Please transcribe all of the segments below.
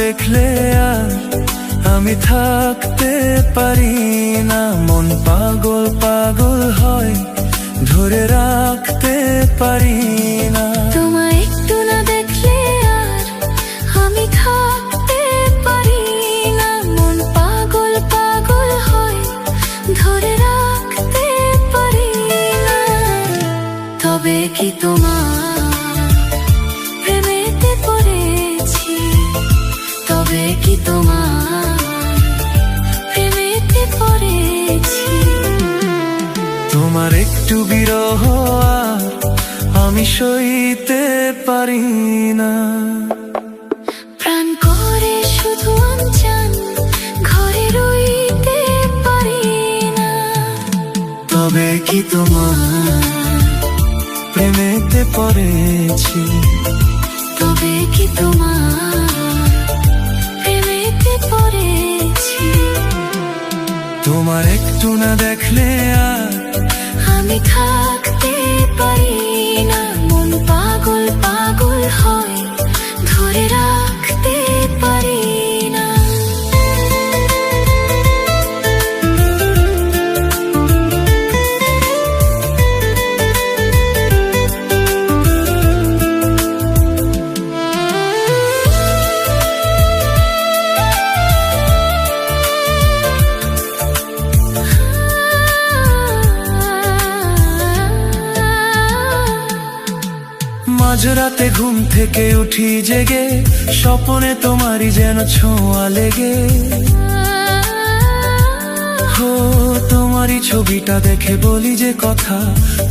দেখলে আর আমি থাকতে পারি না, মন পাগল পাগল হয়, ধরে রাখতে পারি না। তোমায় একটু না দেখলে আর আমি থাকতে পারি না, মন পাগল পাগল হয়, ধরে রাখতে পারি না। তবে কি তোমার প্রেমেতে পড়েছি, তবে কি তোমার প্রেমেতে পড়েছি। তোমার একটু বিরহ আর আমি সইতে পারি না। প্রাণ করে শুধু অনজান ঘরে রইতে পারি না। তবে কি তোমার প্রেমেতে পড়েছি, তবে কি তোমার প্রেমেতে পড়েছি। তোমার একটু না দেখলে আর আমি থাকতে পারি না, মন পাগল পাগল হয়, ধরে রাখতে পারি না। মাঝরাতে ঘুম থেকে উঠি জেগে, স্বপনে তোমারই যেন ছোঁয়া লেগে। হো তোমারই ছবিটা দেখে বলি যে কথা,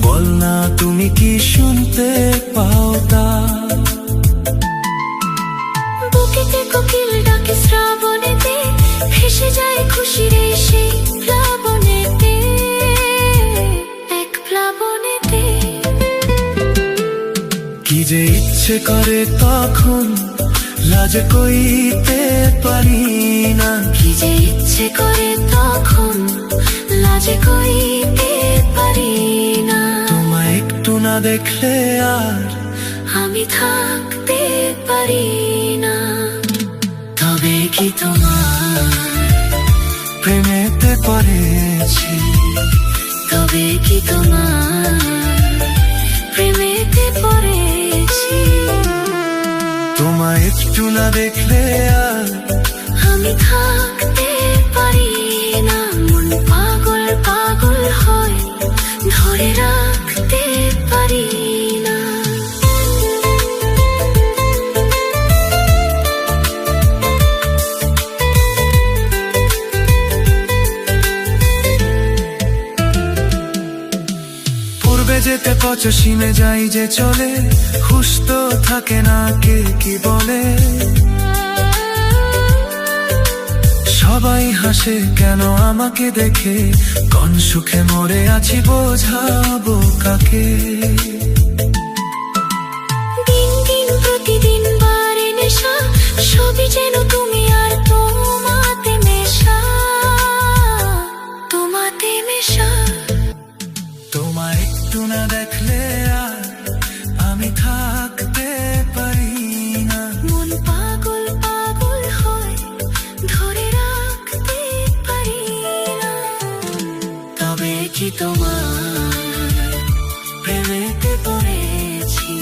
বল না তুমি কি শুনতে পাও তা। বুকেতে কোকিল ডাকে শ্রাবণেতে, ভেসে যায় খুশির এই সেই প্লাবনেতে, এক প্লাবনেতে। কি যে ইচ্ছে করে তখন লাজে কইতে পারি না। কি যে ইচ্ছে করে তখন লাজে কইতে পারি না। তোমায় একটু না দেখলে আর আমি থাকতে পারি না। তবে কি তোমার প্রেমেতে পড়েছি, তবে কি তোমার প্রেমেতে পড়েছি। তোমায় একটু না দেখলে আর আমি থাকতে পারি না, মন পাগল পাগল হয়, ধরে রাখতে পারি না। পূর্বে যেতে পচশিনে যাই যে চলে, হুশ তো থাকে না কে কি বলে। সবাই হাসে কেন আমাকে দেখে, কোন সুখে মরে আছি বোঝাবো কাকে। দিন দিন প্রতিদিন বারে নেশা, সবই যেন তুমি আর তোমাতে মেশা, তোমাতে মেশা। তোমায় একটু না দেখলে আর আমি থাকতে পারি না, মন পাগল পাগল হয়, ধরে রাখতে পারি না। তবে কি তোমার প্রেমেতে পড়েছি,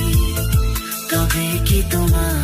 তবে কি তোমার